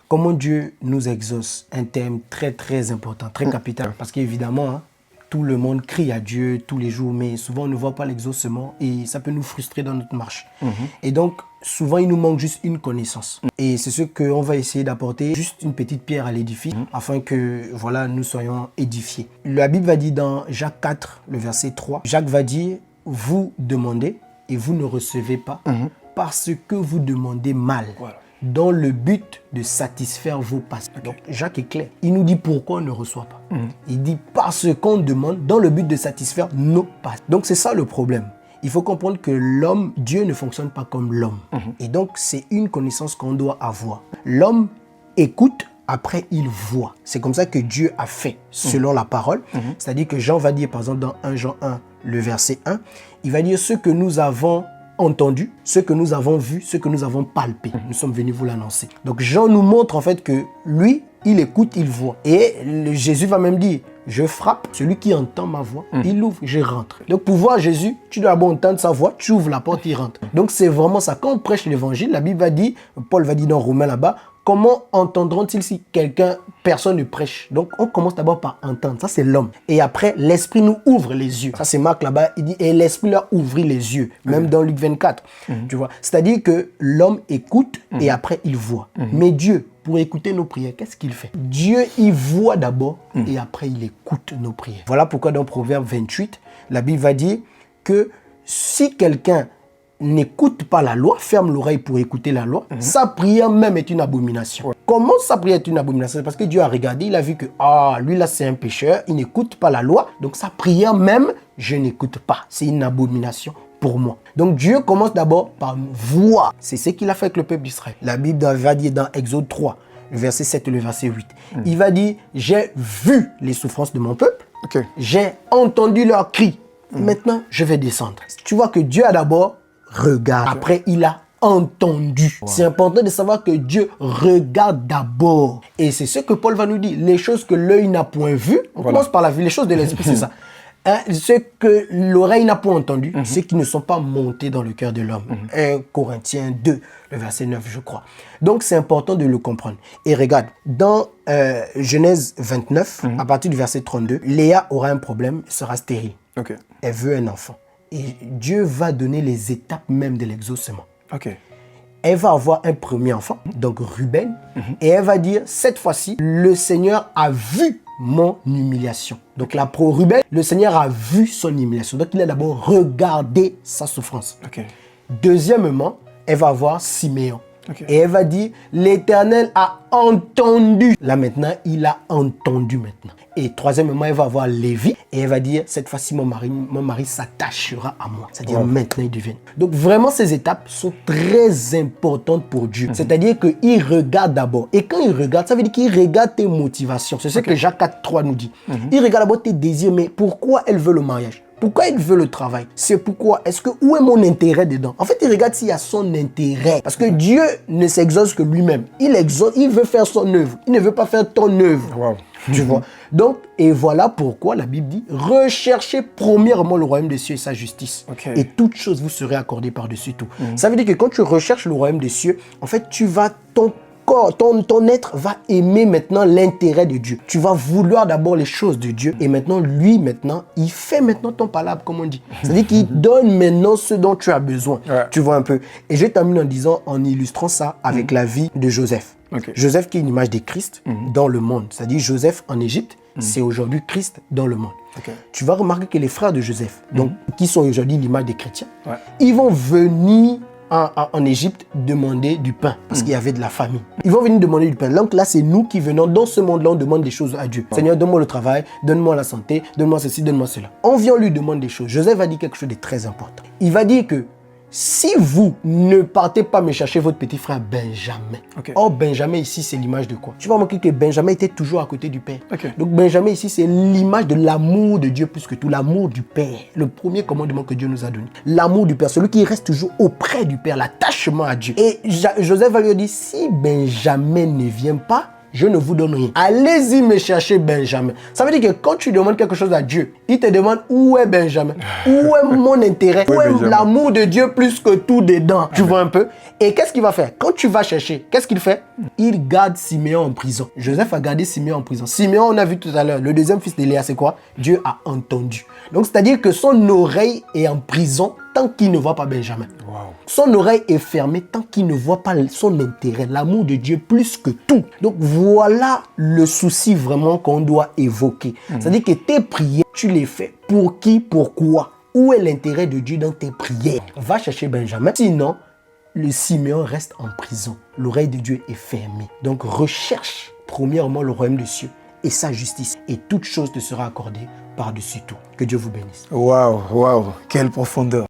Comment Dieu nous exauce, un thème très très important, très capital. Parce qu'évidemment, hein, tout le monde crie à Dieu tous les jours, mais souvent on ne voit pas l'exaucement et ça peut nous frustrer dans notre marche. Et donc, souvent il nous manque juste une connaissance. Et c'est ce qu'on va essayer d'apporter, juste une petite pierre à l'édifice, afin que voilà, nous soyons édifiés. La Bible va dire dans Jacques 4, le verset 3, Jacques va dire, vous demandez et vous ne recevez pas parce que vous demandez mal. Voilà. Dans le but de satisfaire vos passions. Donc Jacques est clair. Il nous dit pourquoi on ne reçoit pas. Il dit parce qu'on demande dans le but de satisfaire nos passions. Donc c'est ça le problème. Il faut comprendre que l'homme, Dieu ne fonctionne pas comme l'homme. Et donc c'est une connaissance qu'on doit avoir. L'homme écoute, après il voit. C'est comme ça que Dieu a fait, selon la parole. C'est-à-dire que Jean va dire, par exemple, dans 1 Jean 1, le verset 1, il va dire ce que nous avons entendu, ce que nous avons vu, ce que nous avons palpé. Nous sommes venus vous l'annoncer. Donc Jean nous montre en fait que lui, il écoute, il voit. Et Jésus va même dire, je frappe, celui qui entend ma voix, il ouvre, je rentre. Donc pour voir Jésus, tu dois d'abord entendre sa voix, tu ouvres la porte, il rentre. Donc c'est vraiment ça. Quand on prêche l'évangile, la Bible va dire, Paul va dire dans Romains là-bas, comment entendront-ils si personne ne prêche? Donc, on commence d'abord par entendre. Ça, c'est l'homme. Et après, l'esprit nous ouvre les yeux. Ça, c'est Marc là-bas. Il dit, et l'esprit leur ouvrit les yeux. Même dans Luc 24. Tu vois? C'est-à-dire que l'homme écoute et après, il voit. Mais Dieu, pour écouter nos prières, qu'est-ce qu'il fait? Dieu, il voit d'abord et après, il écoute nos prières. Voilà pourquoi dans Proverbe 28, la Bible va dire que si quelqu'un n'écoute pas la loi, ferme l'oreille pour écouter la loi, sa prière même est une abomination. Comment sa prière est une abomination? C'est parce que Dieu a regardé, il a vu que, lui là c'est un pécheur, il n'écoute pas la loi, donc sa prière même, je n'écoute pas. C'est une abomination pour moi. Donc Dieu commence d'abord par voir. C'est ce qu'il a fait avec le peuple d'Israël. La Bible va dire dans Exode 3, le verset 7 et le verset 8, il va dire, j'ai vu les souffrances de mon peuple, j'ai entendu leurs cris, maintenant je vais descendre. Tu vois que Dieu a d'abord regarde. Après, il a entendu. C'est important de savoir que Dieu regarde d'abord. Et c'est ce que Paul va nous dire. Les choses que l'œil n'a point vues, on commence par la vue. Les choses de l'esprit, c'est ça. Ce que l'oreille n'a point entendu, c'est qui ne sont pas montés dans le cœur de l'homme. 1 Corinthiens 2, le verset 9, je crois. Donc, c'est important de le comprendre. Et regarde, dans Genèse 29, à partir du verset 32, Léa aura un problème, sera stérile. Elle veut un enfant. Et Dieu va donner les étapes même de l'exaucement. Elle va avoir un premier enfant, donc Ruben, et elle va dire, cette fois-ci, le Seigneur a vu mon humiliation. Donc là, pour Ruben, le Seigneur a vu son humiliation. Donc il a d'abord regardé sa souffrance. Deuxièmement, elle va avoir Siméon. Et elle va dire, l'Éternel a entendu. Là maintenant, il a entendu maintenant. Et troisièmement, elle va avoir Lévi. Et elle va dire, cette fois-ci, mon mari s'attachera à moi. C'est-à-dire, maintenant, il devient. Donc, vraiment, ces étapes sont très importantes pour Dieu. C'est-à-dire qu'il regarde d'abord. Et quand il regarde, ça veut dire qu'il regarde tes motivations. C'est ce que Jacques 4.3 nous dit. Il regarde d'abord tes désirs. Mais pourquoi elle veut le mariage? Pourquoi il veut le travail? C'est pourquoi. Où est mon intérêt dedans? En fait, il regarde s'il y a son intérêt. Parce que Dieu ne s'exauce que lui-même. Il veut faire son œuvre. Il ne veut pas faire ton œuvre. Tu vois? Donc, et voilà pourquoi la Bible dit, recherchez premièrement le royaume des cieux et sa justice. Et toutes choses vous serez accordées par-dessus tout. Ça veut dire que quand tu recherches le royaume des cieux, en fait, ton être va aimer maintenant l'intérêt de Dieu. Tu vas vouloir d'abord les choses de Dieu. Et maintenant, lui, il fait maintenant ton palabre, comme on dit. C'est-à-dire qu'il donne maintenant ce dont tu as besoin. Tu vois un peu. Et je termine en illustrant ça avec la vie de Joseph. Joseph qui est une image de Christ dans le monde. C'est-à-dire Joseph en Égypte, c'est aujourd'hui Christ dans le monde. Tu vas remarquer que les frères de Joseph, donc, qui sont aujourd'hui l'image des chrétiens, ils vont venir en Égypte demander du pain parce qu'il y avait de la famine. Ils vont venir demander du pain. Donc là, c'est nous qui venons dans ce monde-là, on demande des choses à Dieu. Seigneur, donne-moi le travail, donne-moi la santé, donne-moi ceci, donne-moi cela. On vient lui demander des choses. Joseph va dire quelque chose de très important. Il va dire que si vous ne partez pas me chercher votre petit frère Benjamin. Or, Benjamin ici, c'est l'image de quoi? Tu vas remarquer que Benjamin était toujours à côté du Père. Donc, Benjamin ici, c'est l'image de l'amour de Dieu plus que tout, l'amour du Père. Le premier commandement que Dieu nous a donné. L'amour du Père, celui qui reste toujours auprès du Père, l'attachement à Dieu. Et Joseph va lui dire, si Benjamin ne vient pas, je ne vous donne rien. Allez-y me chercher Benjamin. Ça veut dire que quand tu demandes quelque chose à Dieu, il te demande où est Benjamin, où est mon intérêt, où est l'amour de Dieu plus que tout dedans. Tu vois un peu? Et qu'est-ce qu'il va faire? Quand tu vas chercher, qu'est-ce qu'il fait? Il garde Siméon en prison. Joseph a gardé Siméon en prison. Siméon, on a vu tout à l'heure, le deuxième fils d'Élia, c'est quoi? Dieu a entendu. Donc, c'est-à-dire que son oreille est en prison tant qu'il ne voit pas Benjamin. Wow. Son oreille est fermée tant qu'il ne voit pas son intérêt, l'amour de Dieu plus que tout. Donc, voilà le souci vraiment qu'on doit évoquer. C'est-à-dire que tes prières, tu les fais pour qui, pourquoi? Où est l'intérêt de Dieu dans tes prières? Va chercher Benjamin. Sinon, le Siméon reste en prison. L'oreille de Dieu est fermée. Donc, recherche premièrement le royaume des cieux et sa justice. Et toute chose te sera accordée par-dessus tout. Que Dieu vous bénisse. Waouh, waouh, quelle profondeur.